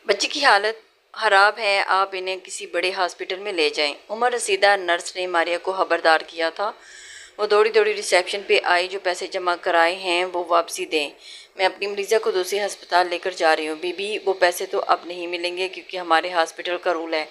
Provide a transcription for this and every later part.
बच्ची की हालत खराब है, आप इन्हें किसी बड़े हॉस्पिटल में ले जाएं। उमर रसीदा नर्स ने मारिया को खबरदार किया था। वो दौड़ी दौड़ी रिसेप्शन पे आई। जो पैसे जमा कराए हैं वो वापसी दें। मैं अपनी मरीज़ा को दूसरे अस्पताल लेकर जा रही हूँ। बीबी, वो पैसे तो अब नहीं मिलेंगे क्योंकि हमारे हॉस्पिटल का रूल है,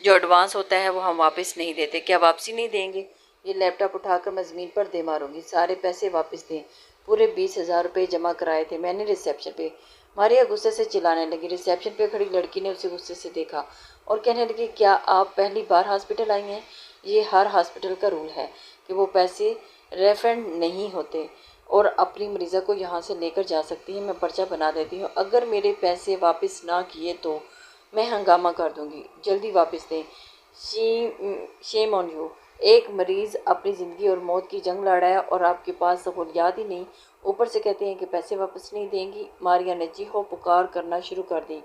जो एडवांस होता है वो हम वापस नहीं देते। क्या वापसी नहीं देंगे? ये लैपटॉप उठाकर मैं ज़मीन पर दे मारूंगी। सारे पैसे वापस दें। पूरे 20,000 रुपये जमा कराए थे मैंने रिसेप्शन पे। मारिया गुस्से से चिल्लाने लगी। रिसेप्शन पे खड़ी लड़की ने उसे गुस्से से देखा और कहने लगी, क्या आप पहली बार हॉस्पिटल आई हैं? ये हर हॉस्पिटल का रूल है कि वो पैसे रेफंड नहीं होते और अपनी मरीज़ा को यहाँ से लेकर जा सकती हैं। मैं पर्चा बना देती हूँ। अगर मेरे पैसे वापस ना किए तो मैं हंगामा कर दूंगी। जल्दी वापस दें। Shame on you. एक मरीज़ अपनी ज़िंदगी और मौत की जंग लड़ रहा है और आपके पास सहूलियात ही नहीं, ऊपर से कहते हैं कि पैसे वापस नहीं देंगी। मारिया ने चीखो पुकार करना शुरू कर दी।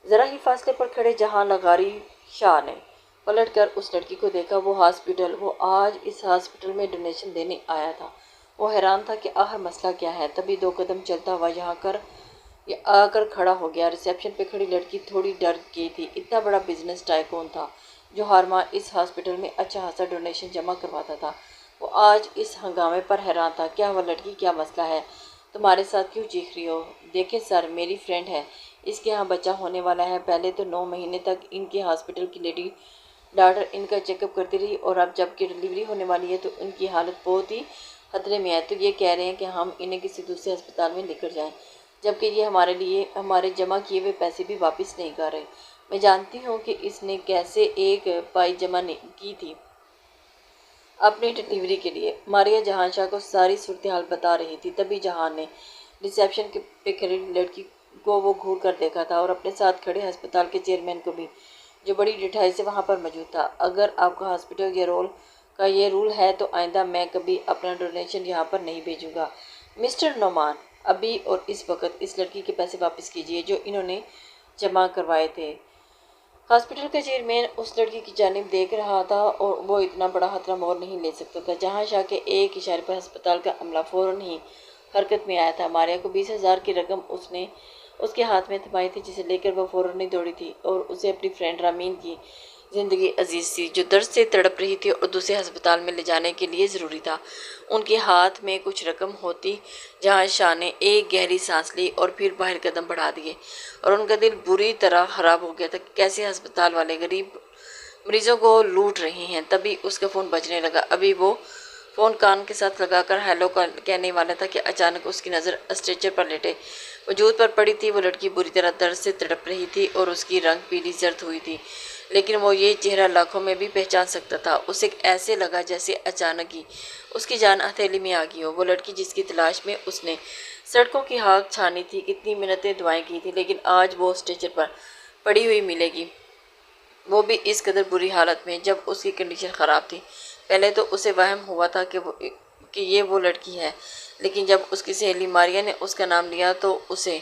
ज़रा ही फासले पर खड़े जहां लगारी शाह ने पलट कर उस लड़की को देखा। वो आज इस हॉस्पिटल में डोनेशन देने आया था। वो हैरान था कि आखिर मसला क्या है। तभी 2 कदम चलता हुआ ये आकर खड़ा हो गया। रिसेप्शन पे खड़ी लड़की थोड़ी डर गई थी। इतना बड़ा बिजनेस टाइकून था जो हर माह इस हॉस्पिटल में अच्छा खासा डोनेशन जमा करवाता था। वो आज इस हंगामे पर हैरान था। क्या हुआ लड़की, क्या मसला है? तुम्हारे साथ क्यों चीख रही हो? देखें सर, मेरी फ्रेंड है, इसके यहाँ बच्चा होने वाला है। पहले तो 9 महीने तक इनके हॉस्पिटल की लेडी डॉक्टर इनका चेकअप करती रही और अब जबकि डिलीवरी होने वाली है तो इनकी हालत बहुत ही खतरे में है। तो ये कह रहे हैं कि हम इन्हें किसी दूसरे अस्पताल में लेकर जाएं, जबकि ये हमारे लिए हमारे जमा किए हुए पैसे भी वापस नहीं कर रहे। मैं जानती हूँ कि इसने कैसे एक पाई जमा की थी अपनी डिलीवरी के लिए। मारिया जहान शाह को सारी सूरत हाल बता रही थी। तभी जहान ने रिसेप्शन के पे खड़ी लड़की को वो घूर कर देखा था और अपने साथ खड़े अस्पताल के चेयरमैन को भी, जो बड़ी डिठाई से वहाँ पर मौजूद था। अगर आपका हॉस्पिटल ये रूल है तो आइंदा मैं कभी अपना डोनेशन यहाँ पर नहीं भेजूंगा। मिस्टर नोमान, अभी और इस वक्त इस लड़की के पैसे वापस कीजिए जो इन्होंने जमा करवाए थे। हॉस्पिटल का चेयरमैन उस लड़की की जानिब देख रहा था और वो इतना बड़ा खतरा मोल नहीं ले सकता था। जहां शाह के एक इशारे पर अस्पताल का अमला फौरन ही हरकत में आया था। मारिया को 20,000 की रकम उसने उसके हाथ में थमाई थी, जिसे लेकर वह फौरन ही दौड़ी थी और उसे अपनी फ्रेंड रामीन की ज़िंदगी अजीज़ थी, जो दर्द से तड़प रही थी और दूसरे अस्पताल में ले जाने के लिए ज़रूरी था। उनके हाथ में कुछ रकम होती। जहां शाह ने एक गहरी सांस ली और फिर बाहर कदम बढ़ा दिए और उनका दिल बुरी तरह ख़राब हो गया था कि कैसे अस्पताल वाले गरीब मरीजों को लूट रहे हैं। तभी उसका फ़ोन बजने लगा। अभी वो फ़ोन कान के साथ लगाकर हेलो कहने वाला था कि अचानक उसकी नज़र स्ट्रेचर पर लेटे वजूद पर पड़ी थी। वो लड़की बुरी तरह दर्द से तड़प रही थी और उसकी रंग पीली जर्द हुई थी, लेकिन वो ये चेहरा लाखों में भी पहचान सकता था। उसे ऐसे लगा जैसे अचानक ही उसकी जान हथेली में आ गई हो। वो लड़की जिसकी तलाश में उसने सड़कों की हाँक छानी थी, कितनी मिन्नतें दुआएं की थी, लेकिन आज वो स्ट्रेचर पर पड़ी हुई मिलेगी, वो भी इस कदर बुरी हालत में जब उसकी कंडीशन ख़राब थी। पहले तो उसे वहम हुआ था कि ये वो लड़की है, लेकिन जब उसकी सहेली मारिया ने उसका नाम लिया तो उसे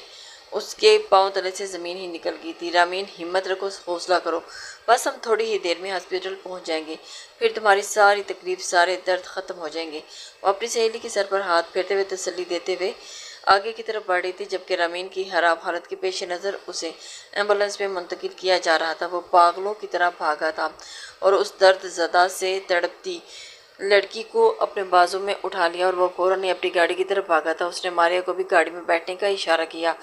उसके पांव तले से ज़मीन ही निकल गई थी। रामीन, हिम्मत रखो, हौसला करो, बस हम थोड़ी ही देर में हॉस्पिटल पहुंच जाएंगे, फिर तुम्हारी सारी तकलीफ सारे दर्द ख़त्म हो जाएंगे। वो अपनी सहेली के सर पर हाथ फेरते हुए तसल्ली देते हुए आगे की तरफ बढ़ रही थी, जबकि रामीन की खराब हालत के पेश नज़र उसे एम्बुलेंस में मुंतकिल किया जा रहा था। वो पागलों की तरह भागा था और उस दर्द ज़दा से तड़पती लड़की को अपने बाजू में उठा लिया और वो फौरन ही अपनी गाड़ी की तरफ भागा था। उसने मारिया को भी गाड़ी में बैठने का इशारा किया,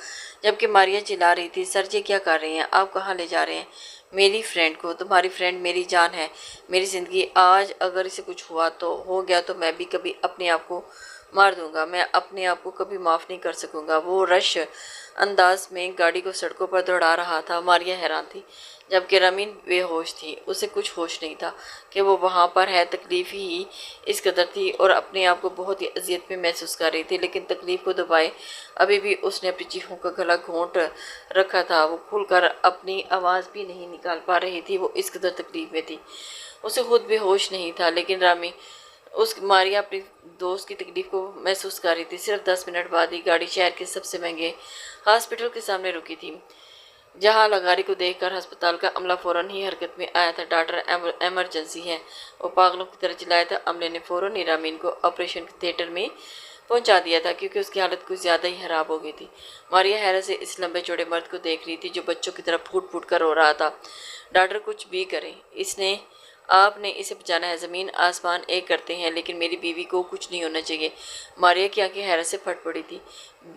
जबकि मारिया चिल्ला रही थी, सर जी क्या कर रही हैं आप? कहाँ ले जा रहे हैं मेरी फ्रेंड को? तुम्हारी फ्रेंड मेरी जान है, मेरी ज़िंदगी। आज अगर इसे कुछ हुआ तो हो गया तो मैं भी कभी अपने आप को मार दूंगा। मैं अपने आप को कभी माफ़ नहीं कर सकूंगा। वो रश अंदाज में गाड़ी को सड़कों पर दौड़ा रहा था। मारिया हैरान थी, जबकि रमीन बेहोश थी। उसे कुछ होश नहीं था कि वो वहाँ पर है। तकलीफ ही इस कदर थी और अपने आप को बहुत ही अजियत में महसूस कर रही थी, लेकिन तकलीफ को दबाए अभी भी उसने अपनी चीखों का गला घोंट रखा था। वो खुलकर अपनी आवाज़ भी नहीं निकाल पा रही थी, वो इस कदर तकलीफ में थी। उसे खुद बेहोश नहीं था, लेकिन रामी उस मारिया अपनी दोस्त की तकलीफ को महसूस कर रही थी। सिर्फ 10 मिनट बाद ही गाड़ी शहर के सबसे महंगे हॉस्पिटल के सामने रुकी थी, जहां लगारी को देखकर अस्पताल का अमला फौरन ही हरकत में आया था। डॉक्टर, एमरजेंसी है, वो पागलों की तरह चिल्लाया था। अमले ने फौरन ही रामीन को ऑपरेशन थिएटर में पहुंचा दिया था, क्योंकि उसकी हालत कुछ ज़्यादा ही खराब हो गई थी। मारिया हैरत से इस लंबे चौड़े मर्द को देख रही थी जो बच्चों की तरह फूट फूट कर रो रहा था। डॉक्टर कुछ भी करें, इसने आपने इसे बचाना है। ज़मीन आसमान एक करते हैं, लेकिन मेरी बीवी को कुछ नहीं होना चाहिए। मारिया की आंखें हैरत से फट पड़ी थी।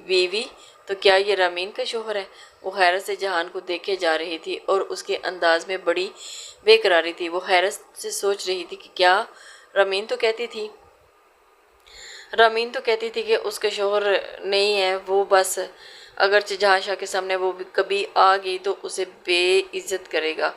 बीवी? तो क्या ये रामीन का शोहर है? वो हैरत से जहान को देखे जा रही थी और उसके अंदाज में बड़ी बेकरारी थी। वो हैरत से सोच रही थी कि क्या रामीन तो कहती थी कि उसका शोहर नहीं है, वो बस अगरचे जहां के सामने वो भी कभी आ गई तो उसे बेइज्जत करेगा,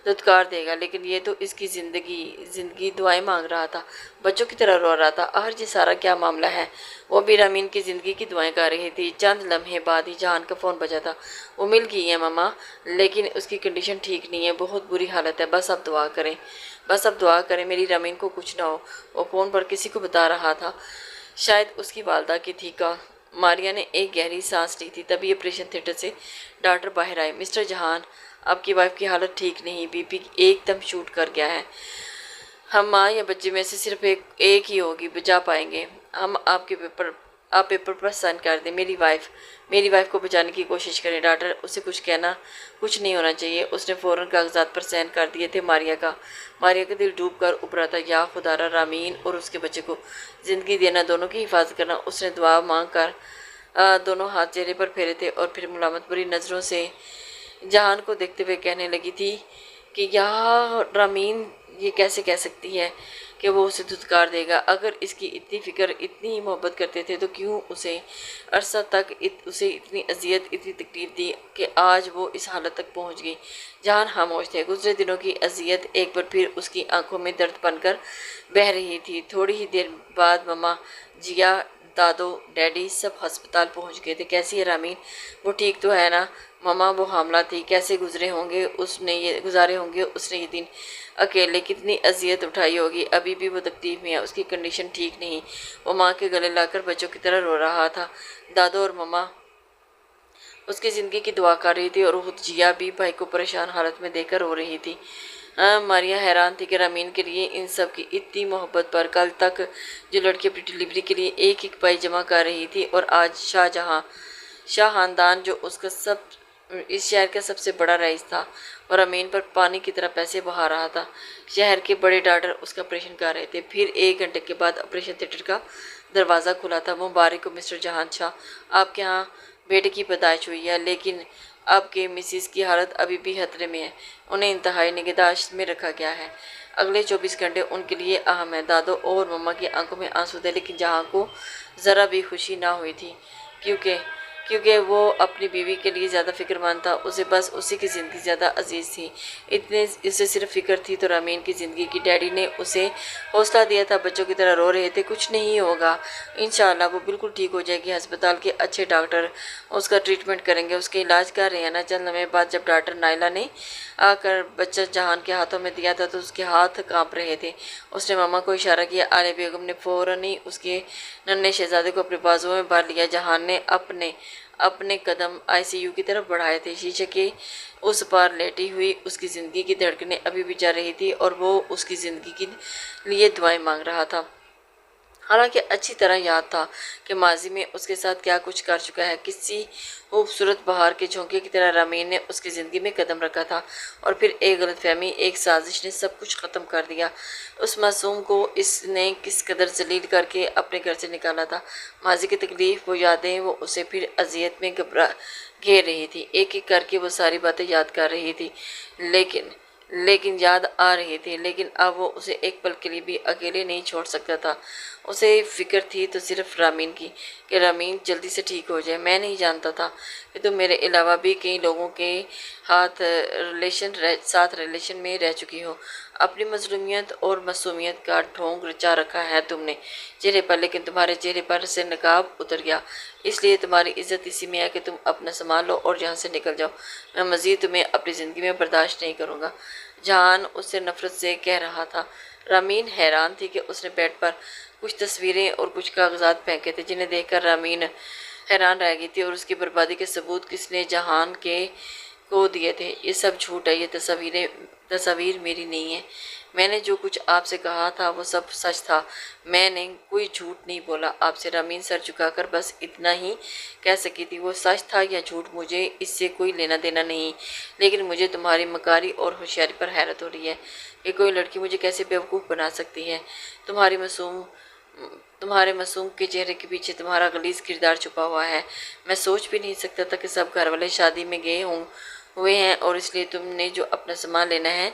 धुतकार देगा। लेकिन ये तो इसकी ज़िंदगी दुआएं मांग रहा था, बच्चों की तरह रो रहा था। आखिर जी सारा क्या मामला है? वो भी रामीन की ज़िंदगी की दुआएं कर रही थी। चंद लम्हे बाद ही जहान का फ़ोन बजा था। वो मिल गई है मामा, लेकिन उसकी कंडीशन ठीक नहीं है, बहुत बुरी हालत है। बस अब दुआ करें मेरी रामीन को कुछ ना हो। वो फ़ोन पर किसी को बता रहा था, शायद उसकी वालदा की थी का। मारिया ने एक गहरी सांस ली थी, तभी ऑपरेशन थिएटर से डॉक्टर बाहर आए। मिस्टर जहान, आपकी वाइफ की हालत ठीक नहीं, बीपी एकदम शूट कर गया है। हम माँ या बच्चे में से सिर्फ एक ही होगी बचा पाएंगे। आप पेपर पर साइन कर दें। मेरी वाइफ को बचाने की कोशिश करें। डॉक्टर, उसे कुछ नहीं होना चाहिए। उसने फ़ौरन कागजात पर साइन कर दिए थे। मारिया का दिल डूब कर उभरा था। या खुदारा, रामीन और उसके बच्चे को ज़िंदगी देना, दोनों की हिफाजत करना। उसने दुआ मांग कर दोनों हाथ चेहरे पर फेरे थे और फिर मुलामत बुरी नज़रों से जहान को देखते हुए कहने लगी थी कि यह रामीन ये कैसे कह सकती है कि वो उसे धुतकार देगा? अगर इसकी इतनी फ़िक्र, इतनी ही मोहब्बत करते थे तो क्यों उसे अरसा तक उसे इतनी अजियत, इतनी तकलीफ़ दी कि आज वो इस हालत तक पहुंच गई। जहान खामोश थे। गुजरे दिनों की अजियत एक बार फिर उसकी आंखों में दर्द बनकर बह रही थी। थोड़ी ही देर बाद मम्मा, जिया, दादो, डैडी सब अस्पताल पहुंच गए थे। कैसी है रामीन? वो ठीक तो है ना? मम्मा, वो हामला थी। कैसे गुजारे होंगे उसने ये दिन अकेले, कितनी अजियत उठाई होगी। अभी भी वो तकलीफ में है, उसकी कंडीशन ठीक नहीं। वो माँ के गले लाकर बच्चों की तरह रो रहा था। दादो और मम्मा उसकी ज़िंदगी की दुआ कर रही थी और खुद जिया भी भाई को परेशान हालत में देखकर रो रही थी। मारिया हैरान थी कि रामीन के लिए इन सब की इतनी मोहब्बत पर। कल तक जो लड़की अपनी डिलीवरी के लिए एक एक पाई जमा कर रही थी, और आज शाह खानदान जो उसका इस शहर का सबसे बड़ा रईस था, और अमीन पर पानी की तरह पैसे बहा रहा था। शहर के बड़े डॉक्टर उसका ऑपरेशन कर रहे थे। फिर 1 घंटे के बाद ऑपरेशन थिएटर का दरवाज़ा खुला था। मुबारक हो मिस्टर जहान शाह, आपके यहाँ बेटे की पैदाइश हुई है, लेकिन आपके मिसिस की हालत अभी भी खतरे में है। उन्हें इंतहाई निगहदाश्त में रखा गया है। अगले 24 घंटे उनके लिए अहम है। दादो और मम्मा की आंखों में आंसू थे, लेकिन जहाँ को ज़रा भी खुशी ना हुई थी, क्योंकि वो अपनी बीवी के लिए ज़्यादा फिक्रमंद था। उसे बस उसी की ज़िंदगी ज़्यादा अजीज़ थी। इसे सिर्फ फ़िक्र थी तो रामीन की ज़िंदगी की। डैडी ने उसे हौसला दिया था। बच्चों की तरह रो रहे थे, कुछ नहीं होगा, इंशाल्लाह वो बिल्कुल ठीक हो जाएगी। अस्पताल के अच्छे डॉक्टर उसका ट्रीटमेंट करेंगे, उसके इलाज कर रहे हैं ना। चंद लम्हे बाद जब डॉक्टर नाइला ने आकर बच्चा जहान के हाथों में दिया था तो उसके हाथ काँप रहे थे। उसने मामा को इशारा किया। आलिया बेगम ने फ़ौरन ही उसके नन्हे शहजादे को अपने बाजुओं में भर लिया। जहान ने अपने कदम आईसीयू की तरफ बढ़ाए थे। शीशे के उस पार लेटी हुई उसकी ज़िंदगी की धड़कनें अभी भी जा रही थी और वो उसकी ज़िंदगी के लिए दुआएं मांग रहा था। हालांकि अच्छी तरह याद था कि माजी में उसके साथ क्या कुछ कर चुका है। किसी खूबसूरत बहार के झोंके की तरह रामीन ने उसकी ज़िंदगी में कदम रखा था, और फिर एक गलतफहमी, एक साजिश ने सब कुछ ख़त्म कर दिया। उस मासूम को इसने किस कदर जलील करके अपने घर से निकाला था। माजी की तकलीफ़, वो यादें, वो उसे फिर अजियत में घेर रही थी। एक एक करके वो सारी बातें याद कर रही थी, लेकिन याद आ रही थी। लेकिन अब वो उसे एक पल के लिए भी अकेले नहीं छोड़ सकता था। उसे फिक्र थी तो सिर्फ रामीन की, कि रामीन जल्दी से ठीक हो जाए। मैं नहीं जानता था कि तुम मेरे अलावा भी कई लोगों के साथ रिलेशन में रह चुकी हो। अपनी मजलूमियत और मासूमियत का ढोंग रचा रखा है तुमने चेहरे पर, लेकिन तुम्हारे चेहरे पर से नकाब उतर गया। इसलिए तुम्हारी इज्जत इसी में है कि तुम अपना संभाल लो और यहाँ से निकल जाओ। मैं मज़ीद तुम्हें अपनी ज़िंदगी में बर्दाश्त नहीं करूँगा। जहान उससे नफरत से कह रहा था। रामीन हैरान थी कि उसने बेड पर कुछ तस्वीरें और कुछ कागजात फेंके थे, जिन्हें देखकर रामीन हैरान रह गई थी। और उसकी बर्बादी के सबूत किसने जहान के को दिए थे। ये सब झूठ है, ये तस्वीर मेरी नहीं है। मैंने जो कुछ आपसे कहा था वो सब सच था, मैंने कोई झूठ नहीं बोला आपसे। रमीन सर झुकाकर बस इतना ही कह सकी थी। वो सच था या झूठ मुझे इससे कोई लेना देना नहीं, लेकिन मुझे तुम्हारी मकारी और होशियारी पर हैरत हो रही है कि कोई लड़की मुझे कैसे बेवकूफ़ बना सकती है। तुम्हारे मासूम के चेहरे के पीछे तुम्हारा गलीज किरदार छुपा हुआ है। मैं सोच भी नहीं सकता था कि सब घर वाले शादी में गए हुए हैं और इसलिए तुमने जो अपना सामान लेना है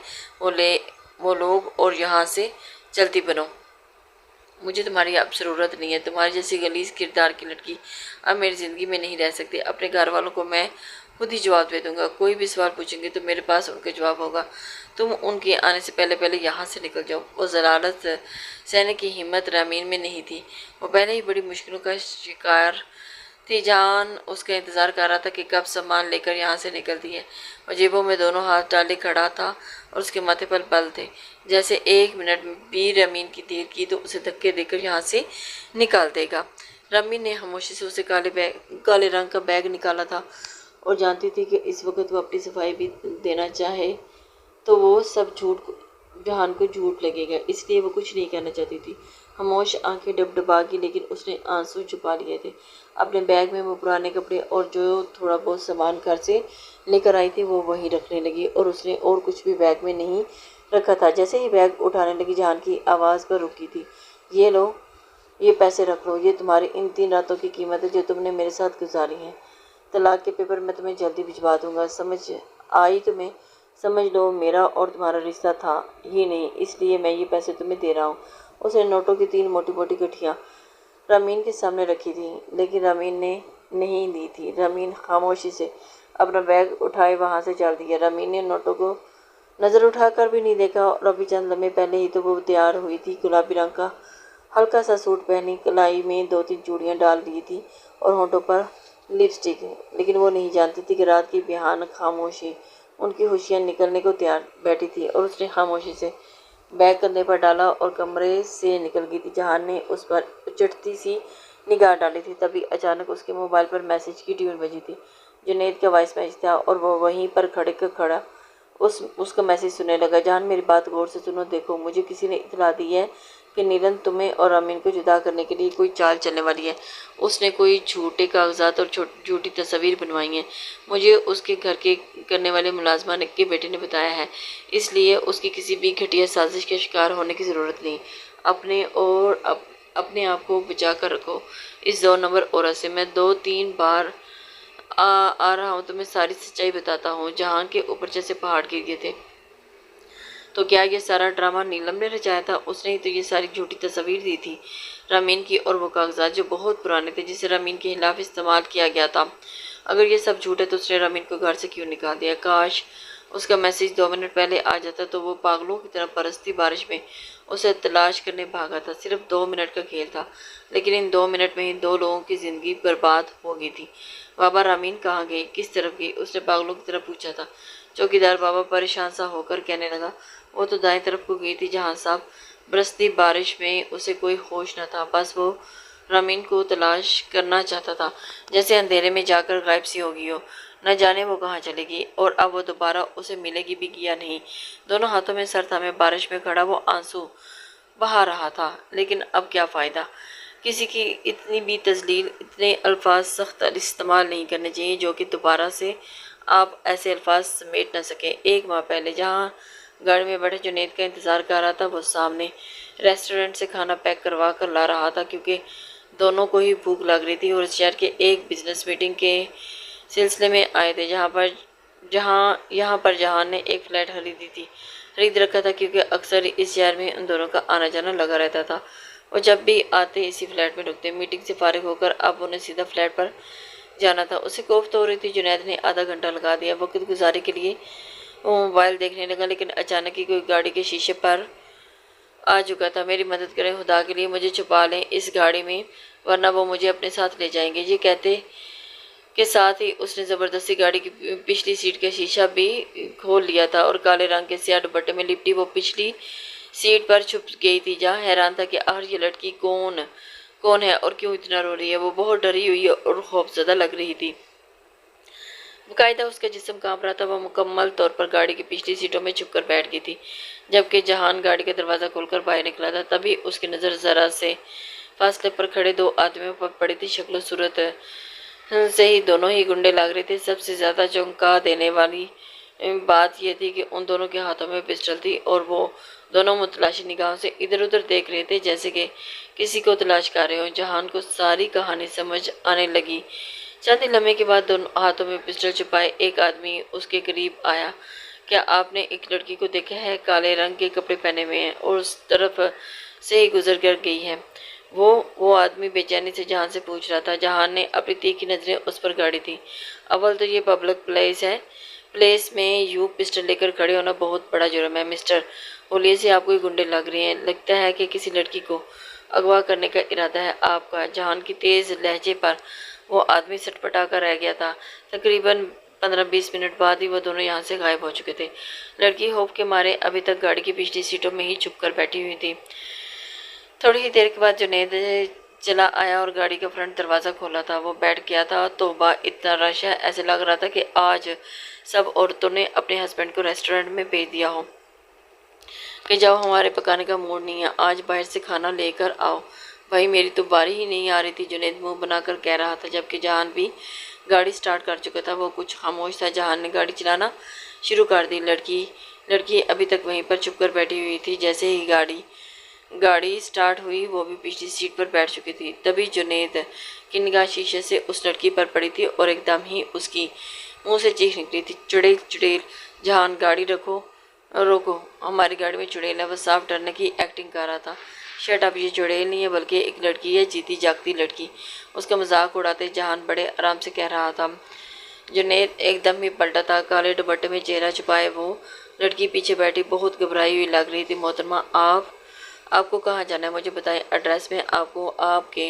वो लोग और यहाँ से चलती बनो। मुझे तुम्हारी अब ज़रूरत नहीं है। तुम्हारी जैसी गलीज किरदार की लड़की अब मेरी ज़िंदगी में नहीं रह सकती। अपने घर वालों को मैं खुद ही जवाब दे दूंगा। कोई भी सवाल पूछेंगे तो मेरे पास उनका जवाब होगा। तुम उनके आने से पहले पहले यहाँ से निकल जाओ। वो जलालत सहने की हिम्मत रमीन में नहीं थी। वो पहले ही बड़ी मुश्किलों का शिकार थी। जान उसका इंतज़ार कर रहा था कि कब सामान लेकर यहाँ से निकलती है। और जेबों में दोनों हाथ डाले खड़ा था और उसके माथे पर बल थे। जैसे एक मिनट भी रमीन की देर की तो उसे धक्के देकर यहाँ से निकाल देगा। रमीन ने खामोशी से उसे काले रंग का बैग निकाला था और जानती थी कि इस वक्त वो अपनी सफाई भी देना चाहे तो वो सब जहान को झूठ लगेगा, इसलिए वो कुछ नहीं कहना चाहती थी। खामोश आंखें डबडबागी, लेकिन उसने आंसू छुपा लिए थे। अपने बैग में वो पुराने कपड़े और जो थोड़ा बहुत सामान घर से लेकर आई थी वो वहीं रखने लगी और उसने और कुछ भी बैग में नहीं रखा था। जैसे ही बैग उठाने लगी जहान की आवाज़ पर रुकी थी। ये लो, ये पैसे रख लो, ये तुम्हारी इन 3 रातों की कीमत है जो तुमने मेरे साथ गुजारी है। तलाक के पेपर मैं तुम्हें जल्दी भिजवा दूंगा। समझ आई तुम्हें? समझ लो, मेरा और तुम्हारा रिश्ता था ही नहीं, इसलिए मैं ये पैसे तुम्हें दे रहा हूँ। उसने नोटों की 3 मोटी मोटी गठियाँ रमीन के सामने रखी थी, लेकिन रमीन ने नहीं दी थी। रमीन खामोशी से अपना बैग उठाए वहाँ से चल दिया। रमीन ने नोटों को नज़र उठाकर भी नहीं देखा और अभी चंद लम्हे पहले ही तो वो तैयार हुई थी। गुलाबी रंग का हल्का सा सूट पहनी, कलाई में 2-3 चूड़ियाँ डाल दी थी और होंठों पर लिपस्टिक। लेकिन वो नहीं जानती थी कि रात की भयानक खामोशी उनकी होशियाँ निकलने को तैयार बैठी थी और उसने खामोशी से बैग कंधे पर डाला और कमरे से निकल गई थी। जहान ने उस पर उचटती सी निगाह डाली थी, तभी अचानक उसके मोबाइल पर मैसेज की ट्यून बजी थी। जुनैद का वॉइस मैसेज था और वो वहीं पर खड़ा उसका मैसेज सुनने लगा। जान, मेरी बात गौर से सुनो। देखो, मुझे किसी ने इत्तला दी है कि नीलन तुम्हें और अमीन को जुदा करने के लिए कोई चाल चलने वाली है। उसने कोई झूठे कागजात और झूठी तस्वीर बनवाई है। मुझे उसके घर के करने वाले मुलाजमा के बेटे ने बताया है, इसलिए उसकी किसी भी घटिया साजिश के शिकार होने की ज़रूरत नहीं। अपने आप को बचा कर रखो इस 2 नंबर औरत से। मैं 2-3 बार आ रहा हूँ, तुम्हें सारी सच्चाई बताता हूँ। जहां के ऊपर जैसे पहाड़ गिर गए थे। तो क्या ये सारा ड्रामा नीलम ने रचाया था? उसने ही तो ये सारी झूठी तस्वीर दी थी रमीन की, और वो कागजात जो बहुत पुराने थे, जिसे रमीन के खिलाफ इस्तेमाल किया गया था। अगर ये सब झूठ है तो उसने रमीन को घर से क्यों निकाल दिया? काश उसका मैसेज 2 मिनट पहले आ जाता तो वो पागलों की तरह बरसती बारिश में उसे तलाश करने भागा था। सिर्फ 2 मिनट का खेल था, लेकिन इन 2 मिनट में ही 2 लोगों की जिंदगी बर्बाद हो गई थी। बाबा, रमीन कहाँ गई? किस तरफ गई? उसने पागलों की तरह पूछा था। चौकीदार बाबा परेशान सा होकर कहने लगा, वो तो दाएं तरफ को गई थी। जहां साहब, बरसती बारिश में उसे कोई होश न था। बस वो रमीन को तलाश करना चाहता था, जैसे अंधेरे में जाकर गायब सी हो गई हो। न जाने वो कहाँ चलेगी और अब वो दोबारा उसे मिलेगी भी या नहीं। दोनों हाथों में सर थामे बारिश में खड़ा वो आंसू बहा रहा था। लेकिन अब क्या फ़ायदा? किसी की इतनी भी तजलील, इतने अल्फाज सख्त इस्तेमाल नहीं करने चाहिए जो कि दोबारा से आप ऐसे अल्फाज समेट न सकें। 1 माह पहले जहाँ गाड़ी में बैठे जुनैद का इंतज़ार कर रहा था, वो सामने रेस्टोरेंट से खाना पैक करवा कर ला रहा था, क्योंकि दोनों को ही भूख लग रही थी और शहर के एक बिजनेस मीटिंग के सिलसिले में आए थे। यहाँ पर जहान ने एक फ्लैट खरीद रखा था, क्योंकि अक्सर इस शहर में उन दोनों का आना जाना लगा रहता था। वो जब भी आते इसी फ्लैट में रुकते। मीटिंग से फारिग होकर अब उन्हें सीधा फ्लैट पर जाना था। उसे कोफ्त हो रही थी। जुनैद ने आधा घंटा लगा दिया वक्त गुजारे के लिए। वो मोबाइल देखने लगा, लेकिन अचानक ही कोई गाड़ी के शीशे पर आ चुका था। मेरी मदद करें खुदा के लिए, मुझे छुपा लें इस गाड़ी में, वरना वो मुझे अपने साथ ले जाएंगे। ये कहते के साथ ही उसने ज़बरदस्ती गाड़ी की पिछली सीट का शीशा भी खोल लिया था और काले रंग के स्याह दुपट्टे में लिपटी वो पिछली सीट पर छुप गई थी। जहाँ हैरान था कि आखिर ये लड़की कौन है और क्यों इतना रो रही है। वो बहुत डरी हुई और खौफजदा लग रही थी। बाकायदा उसका जिस्म कांप रहा था। वह मुकम्मल तौर पर गाड़ी की पिछली सीटों में छुपकर बैठ गई थी। जबकि जहान गाड़ी का दरवाज़ा खोलकर बाहर निकला था, तभी उसकी नज़र ज़रा से फासले पर खड़े दो आदमियों पर पड़ी थी। शक्ल सूरत से ही दोनों ही गुंडे लग रहे थे। सबसे ज़्यादा चौंका देने वाली बात यह थी कि उन दोनों के हाथों में पिस्टल थी और वो दोनों मुतलाशी निगाहों से इधर उधर देख रहे थे, जैसे कि किसी को तलाश कर रहे हो। जहान को सारी कहानी समझ आने लगी। चंद ही लम्हे के बाद दोनों हाथों में पिस्टल छुपाए एक आदमी उसके करीब आया। क्या आपने एक लड़की को देखा है? काले रंग के कपड़े पहने हुए हैं और उस तरफ से ही गुजर कर गई है। वो आदमी बेचैनी से जहान से पूछ रहा था। जहान ने अपनी तीखी नजरें उस पर गाड़ी थी। अव्वल तो ये पब्लिक प्लेस है, प्लेस में यूं पिस्टल लेकर खड़े होना बहुत बड़ा जुर्म है। मिस्टर, होलिये से आपको गुंडे लग रहे हैं। लगता है कि किसी लड़की को अगवा करने का इरादा है आपका। जहान की तेज लहजे पर वो आदमी सटपटा कर रह गया था। तकरीबन 15-20 मिनट बाद ही वो दोनों यहाँ से गायब हो चुके थे। लड़की खौफ के मारे अभी तक गाड़ी की पिछली सीटों में ही छुप कर बैठी हुई थी। थोड़ी ही देर के बाद जुनैद चला आया और गाड़ी का फ्रंट दरवाज़ा खोला था। वो बैठ गया था। तौबा, इतना रश है, ऐसे लग रहा था कि आज सब औरतों ने अपने हस्बैंड को रेस्टोरेंट में भेज दिया हो कि जाओ, हमारे पकाने का मूड नहीं है, आज बाहर से खाना लेकर आओ। भाई, मेरी तो बारी ही नहीं आ रही थी, जुनैद मुंह बनाकर कह रहा था, जबकि जहान भी गाड़ी स्टार्ट कर चुका था। वो कुछ खामोश था। जहान ने गाड़ी चलाना शुरू कर दी। लड़की अभी तक वहीं पर चुप कर बैठी हुई थी। जैसे ही गाड़ी स्टार्ट हुई, वो भी पिछली सीट पर बैठ चुकी थी। तभी जुनैद की निगाह शीशे से उस लड़की पर पड़ी थी और एकदम ही उसकी मुंह से चीख निकली थी, चुड़ैल चुड़ैल। जहान, गाड़ी रोको, हमारी गाड़ी में चुड़ैल है। वह साफ डरने की एक्टिंग कर रहा था। शट अप, ये चुड़ैल नहीं है बल्कि एक लड़की है, जीती जागती लड़की। उसका मजाक उड़ाते जहान बड़े आराम से कह रहा था। जुनैद एकदम ही पलटा था। काले दुपट्टे में चेहरा छुपाए वो लड़की पीछे बैठी बहुत घबराई हुई लग रही थी। मोहतरमा, आपको कहाँ जाना है मुझे बताएं। एड्रेस में आपको आपके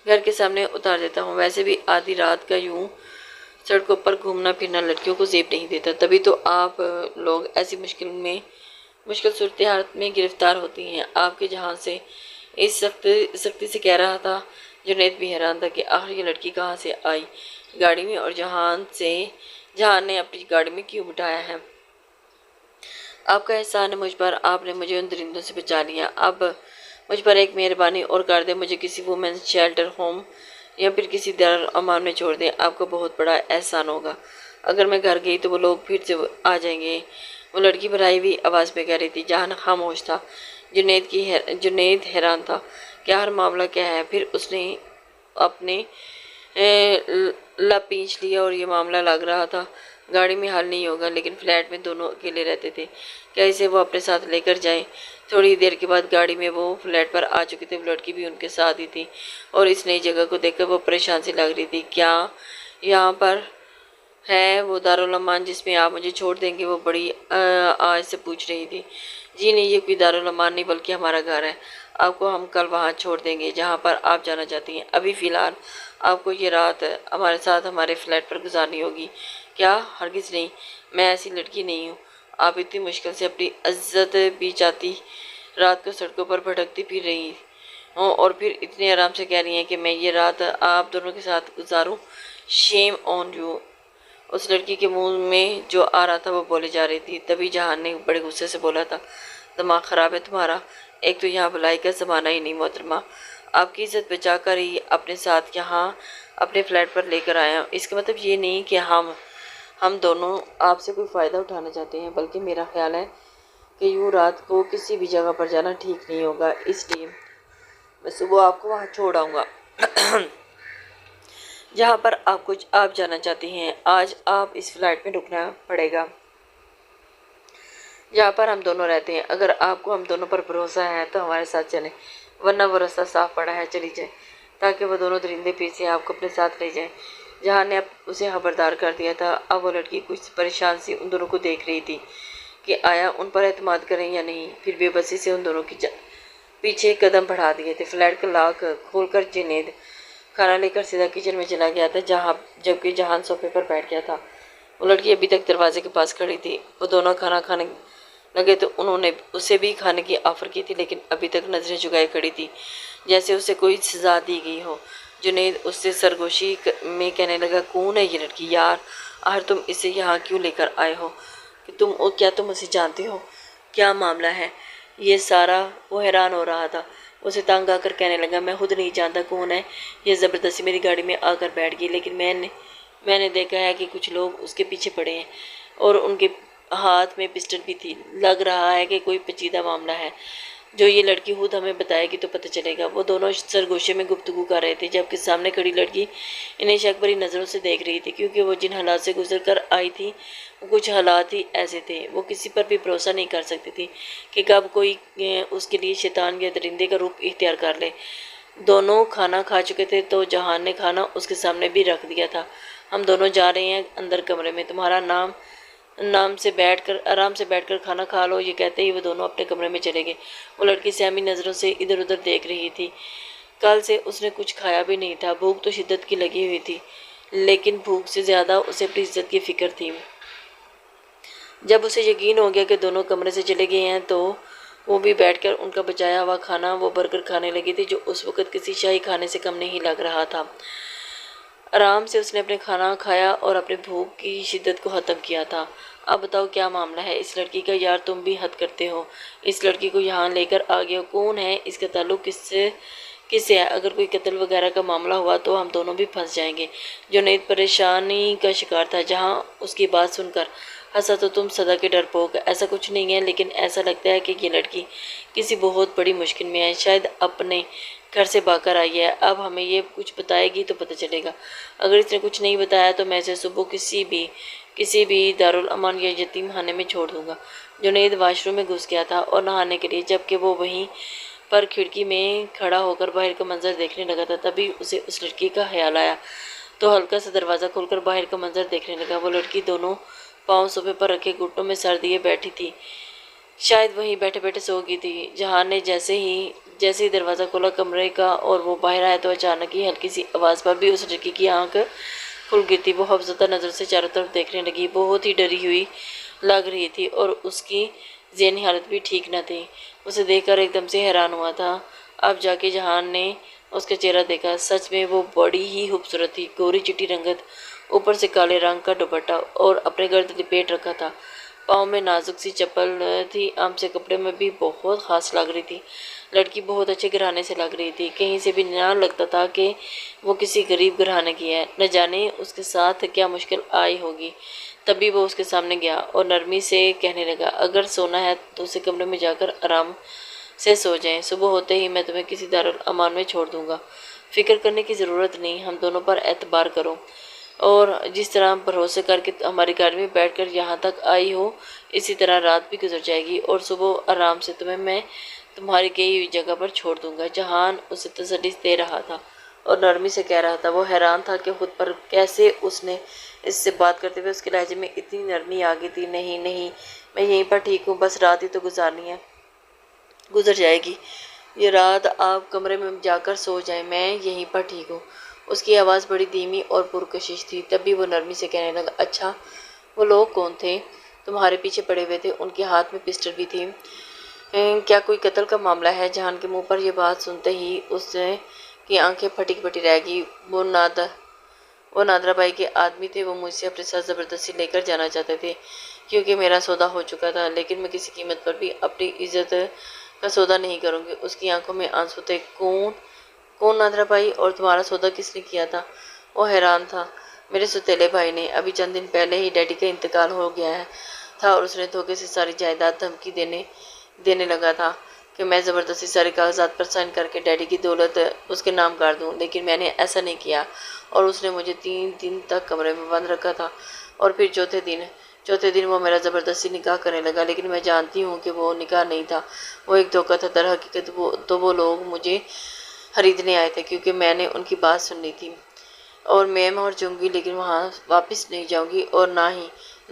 घर के सामने उतार देता हूँ। वैसे भी आधी रात का यूं सड़कों पर घूमना फिरना लड़कियों को जेब नहीं देता। तभी तो आप लोग ऐसी मुश्किल सूरत हालत में गिरफ्तार होती हैं। आपके जहां से इस सख्ती से कह रहा था। जुनैद भी हैरान था कि आखिर ये लड़की कहाँ से आई गाड़ी में, और जहान ने अपनी गाड़ी में क्यों बिठाया है। आपका एहसान है मुझ पर, आपने मुझे उन दरिंदों से बचा लिया। अब मुझ पर एक मेहरबानी और कर दे, मुझे किसी वुमेन्स शेल्टर होम या फिर किसी दारुल अमान में छोड़ दें। आपका बहुत बड़ा एहसान होगा। अगर मैं घर गई तो वो लोग फिर से आ जाएंगे। वो लड़की भराई हुई आवाज़ में कह रही थी। जहान खामोश था। जुनैद हैरान था। क्या हर मामला क्या है? फिर उसने अपने लब पींच लिया और ये मामला लग रहा था गाड़ी में हल नहीं होगा, लेकिन फ्लैट में दोनों अकेले रहते थे। क्या इसे वो अपने साथ लेकर जाएं? थोड़ी देर के बाद गाड़ी में वो फ्लैट पर आ चुके थे। वो लड़की भी उनके साथ ही थी और इस नई जगह को देखकर वो परेशान सी लग रही थी। क्या यहाँ पर है वो दारुल अमान जिसमें आप मुझे छोड़ देंगे? वो बड़ी आज से पूछ रही थी। जी नहीं, ये कोई दारुल अमान नहीं बल्कि हमारा घर है। आपको हम कल वहाँ छोड़ देंगे जहाँ पर आप जाना चाहती हैं। अभी फ़िलहाल आपको ये रात हमारे साथ हमारे फ्लैट पर गुजारनी होगी। क्या? हरगिज़ नहीं, मैं ऐसी लड़की नहीं हूँ। आप इतनी मुश्किल से अपनी इज्जत भी चाहती, रात को सड़कों पर भटकती फिर रही हूँ और फिर इतने आराम से कह रही हैं कि मैं ये रात आप दोनों के साथ गुजारूँ। Shame on you. उस लड़की के मुंह में जो आ रहा था वो बोले जा रही थी। तभी जहान ने बड़े गुस्से से बोला था, दिमाग ख़राब है तुम्हारा? एक तो यहाँ भलाई का ज़माना ही नहीं मोहतरमा। आपकी इज्जत बचा कर ही अपने साथ यहाँ अपने फ्लैट पर लेकर आया हूँ। इसका मतलब ये नहीं कि हम दोनों आपसे कोई फ़ायदा उठाना चाहते हैं, बल्कि मेरा ख्याल है कि यूँ रात को किसी भी जगह पर जाना ठीक नहीं होगा। इसलिए मैं सुबह आपको वहाँ छोड़ आऊँगा जहाँ पर आप जाना चाहती हैं। आज आप इस फ्लैट में रुकना पड़ेगा जहाँ पर हम दोनों रहते हैं। अगर आपको हम दोनों पर भरोसा है तो हमारे साथ चलें, वरना वो रास्ता साफ पड़ा है, चली जाए, ताकि वो दोनों दरिंदे फिर से आपको अपने साथ ले जाएं। जहाँ ने अब उसे खबरदार कर दिया था। अब वो लड़की कुछ परेशान सी उन दोनों को देख रही थी कि आया उन पर एतमाद करें या नहीं। फिर बेबसी से उन दोनों की पीछे कदम बढ़ा दिए थे। फ्लैट का लॉक खोलकर जुनैद खाना लेकर सीधा किचन में चला गया था, जबकि जहान सोफे पर बैठ गया था। वो लड़की अभी तक दरवाजे के पास खड़ी थी। वो दोनों खाना खाने लगे तो उन्होंने उसे भी खाने की ऑफ़र की थी, लेकिन अभी तक नज़रें झुकाए खड़ी थी, जैसे उसे कोई सज़ा दी गई हो। जुनैद उससे सरगोशी में कहने लगा, कौन है ये लड़की? यार, आखिर तुम इसे यहाँ क्यों लेकर आए हो? कि क्या तुम उसे जानते हो? क्या मामला है ये सारा? वो हैरान हो रहा था। उसे तंग आकर कहने लगा, मैं खुद नहीं जानता कौन है। ये ज़बरदस्ती मेरी गाड़ी में आकर बैठ गई, लेकिन मैंने देखा है कि कुछ लोग उसके पीछे पड़े हैं और उनके हाथ में पिस्टल भी थी। लग रहा है कि कोई पेचीदा मामला है। जो ये लड़की खुद हमें बताएगी तो पता चलेगा। वो दोनों सरगोशे में गुफ्तगू कर रहे थे, जबकि सामने खड़ी लड़की इन्हें शक भरी नज़रों से देख रही थी, क्योंकि वो जिन हालात से गुजर कर आई थी वो कुछ हालात ही ऐसे थे। वो किसी पर भी भरोसा नहीं कर सकती थी कि कब कोई उसके लिए शैतान या दरिंदे का रूप इख्तियार कर ले। दोनों खाना खा चुके थे तो जहान ने खाना उसके सामने भी रख दिया था। हम दोनों जा रहे हैं अंदर कमरे में, तुम्हारा आराम से बैठकर खाना खा लो। ये कहते ही वो दोनों अपने कमरे में चले गए। वो लड़की सहमी नज़रों से इधर उधर देख रही थी। कल से उसने कुछ खाया भी नहीं था। भूख तो शिद्दत की लगी हुई थी, लेकिन भूख से ज़्यादा उसे अपनी इज्जत की फिक्र थी। जब उसे यकीन हो गया कि दोनों कमरे से चले गए हैं तो वो भी बैठकर उनका बचाया हुआ खाना वो बर्गर खाने लगी थी, जो उस वक़्त किसी शाही खाने से कम नहीं लग रहा था। आराम से उसने अपने खाना खाया और अपने भूख की शिद्दत को ख़त्म किया था। अब बताओ क्या मामला है इस लड़की का? यार तुम भी हद करते हो। इस लड़की को यहाँ लेकर आ गए हो, कौन है? इसका ताल्लुक किससे है? अगर कोई कत्ल वगैरह का मामला हुआ तो हम दोनों भी फंस जाएंगे। जुनैद परेशानी का शिकार था। जहाँ उसकी बात सुनकर हंसा तो तुम सदा के डरपोक। ऐसा कुछ नहीं है, लेकिन ऐसा लगता है कि ये लड़की किसी बहुत बड़ी मुश्किल में है। शायद अपने घर से भागकर आई है। अब हमें ये कुछ बताएगी तो पता चलेगा। अगर इसने कुछ नहीं बताया तो मैं इसे सुबह किसी भी दारुल अमान या यतीम खाने में छोड़ दूंगा। जुनैद वाशरूम में घुस गया था और नहाने के लिए, जबकि वो वहीं पर खिड़की में खड़ा होकर बाहर का मंजर देखने लगा था। तभी उसे उस लड़की का ख्याल आया तो हल्का सा दरवाज़ा खोलकर बाहर का मंजर देखने लगा। वो लड़की दोनों पाँव सोफे पर रखे घुटनों में सर दिए बैठी थी। शायद वहीं बैठे बैठे सो गई थी। जहान ने जैसे ही दरवाज़ा खोला कमरे का और वो बाहर आया तो अचानक ही हल्की सी आवाज़ पर भी उस लड़की की आंख खुल गई थी। वो खौफज़दा नज़र से चारों तरफ देखने लगी। बहुत ही डरी हुई लग रही थी और उसकी ज़हनी हालत भी ठीक न थी। उसे देखकर एकदम से हैरान हुआ था। अब जाके जहान ने उसका चेहरा देखा। सच में वो बड़ी ही खूबसूरत थी। गोरी चिट्टी रंगत, ऊपर से काले रंग का दुपट्टा और अपने गर्द लिपेट रखा था। पाँव में नाजुक सी चप्पल थी। आम से कपड़े में भी बहुत ख़ास लग रही थी। लड़की बहुत अच्छे घराने से लग रही थी। कहीं से भी ना लगता था कि वो किसी गरीब घराने की है। न जाने उसके साथ क्या मुश्किल आई होगी। तभी वो उसके सामने गया और नरमी से कहने लगा, अगर सोना है तो उसे कमरे में जाकर आराम से सो जाएं। सुबह होते ही मैं तुम्हें किसी दारुल अमान में छोड़ दूंगा। फिक्र करने की ज़रूरत नहीं, हम दोनों पर एतबार करो। और जिस तरह भरोसे करके हमारी गाड़ी में बैठकर यहाँ तक आई हो, इसी तरह रात भी गुजर जाएगी और सुबह आराम से तुम्हें मैं तुम्हारी गई हुई जगह पर छोड़ दूंगा। जहान उसे तसल्ली दे रहा था और नरमी से कह रहा था। वो हैरान था कि खुद पर कैसे उसने इससे बात करते हुए उसके लहजे में इतनी नरमी आ गई थी। नहीं नहीं, मैं यहीं पर ठीक हूँ, बस रात ही तो गुजारनी है, गुजर जाएगी। ये रात आप कमरे में जाकर सो जाएं, मैं यहीं पर ठीक हूँ। उसकी आवाज़ बड़ी धीमी और पुरकशिश थी। तभी वो नरमी से कहने लगा, अच्छा वो लोग कौन थे तुम्हारे पीछे पड़े हुए थे? उनके हाथ में पिस्टल भी थी। क्या कोई कत्ल का मामला है? जहान के मुंह पर यह बात सुनते ही उसने की आंखें फटी फटी रह गई। वो नादरा भाई के आदमी थे। वो मुझसे अपने साथ ज़बरदस्ती लेकर जाना चाहते थे क्योंकि मेरा सौदा हो चुका था, लेकिन मैं किसी कीमत पर भी अपनी इज्जत का सौदा नहीं करूँगी। उसकी आंखों में आंसू थे। कौन नादरा भाई? और तुम्हारा सौदा किसने किया था? वो हैरान था। मेरे सौतेले भाई ने। अभी चंद दिन पहले ही डैडी का इंतकाल हो गया था और उसने धोखे से सारी जायदाद धमकी देने लगा था कि मैं ज़बरदस्ती सारे कागजात पर साइन करके डैडी की दौलत उसके नाम कर दूं, लेकिन मैंने ऐसा नहीं किया और उसने मुझे 3 दिन तक कमरे में बंद रखा था। और फिर चौथे दिन वो मेरा ज़बरदस्ती निकाह करने लगा, लेकिन मैं जानती हूँ कि वो निकाह नहीं था, वो एक धोखा था। दर हकीकत वो लोग मुझे खरीदने आए थे क्योंकि मैंने उनकी बात सुननी थी और मैं मर जाऊंगी, लेकिन वहाँ वापस नहीं जाऊंगी और ना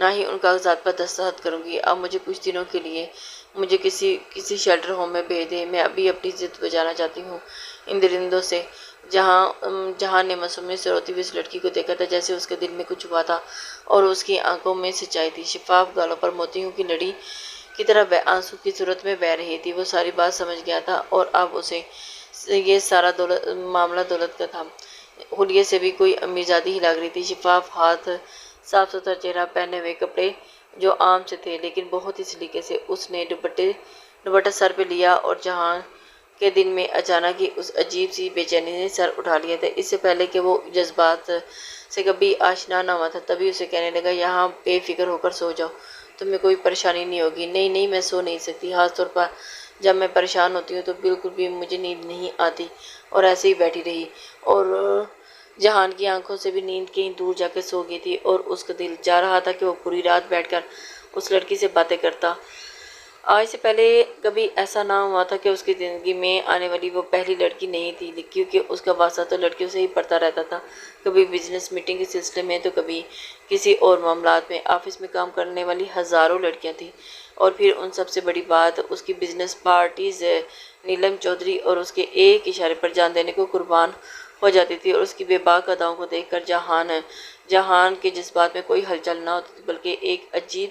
ही उन कागजात पर दस्तखत करूंगी। अब मुझे कुछ दिनों के लिए मुझे किसी शेल्टर होम में भेज दें। मैं अभी अपनी इज्जत बचाना चाहती हूँ इन दरिंदों से। जहाँ ने मासूमियत से रोती हुई उस लड़की को देखा था, जैसे उसके दिल में कुछ हुआ था और उसकी आंखों में सच्चाई थी। शिफाफ गालों पर मोतियों की लड़ी की तरह आंसू की सूरत में बह रही थी। वो सारी बात समझ गया था और अब उसे ये सारा मामला दौलत का था। हुलिये से भी कोई अमीरजादी ही लग रही थी। शिफाफ हाथ साफ सुथरा चेहरा, पहने हुए कपड़े जो आम से थे, लेकिन बहुत ही सलीके से उसने दुपट्टा सर पे लिया और जहां के दिन में अचानक ही उस अजीब सी बेचैनी ने सर उठा लिया था। इससे पहले कि वो जज्बात से कभी आशना ना हुआ था, तभी उसे कहने लगा, यहाँ बेफिक्र होकर सो जाओ, तुम्हें कोई परेशानी नहीं होगी। नहीं नहीं, मैं सो नहीं सकती, खासतौर पर जब मैं परेशान होती हूँ तो बिल्कुल भी मुझे नींद नहीं आती। और ऐसे ही बैठी रही और जहान की आंखों से भी नींद कहीं दूर जाकर सो गई थी और उसका दिल चाह रहा था कि वो पूरी रात बैठकर उस लड़की से बातें करता। आज से पहले कभी ऐसा ना हुआ था कि उसकी ज़िंदगी में आने वाली वो पहली लड़की नहीं थी, क्योंकि उसका वास्ता तो लड़कियों से ही पड़ता रहता था। कभी बिजनेस मीटिंग के सिलसिले में तो कभी किसी और मामलात में। ऑफिस में काम करने वाली हज़ारों लड़कियां थीं और फिर उन सबसे बड़ी बात उसकी बिजनेस पार्टीज नीलम चौधरी और उसके एक इशारे पर जान देने को कुर्बान हो जाती थी। और उसकी बेबाक अदाओं को देखकर जहान के जज्बात में कोई हलचल ना होती थी, बल्कि एक अजीब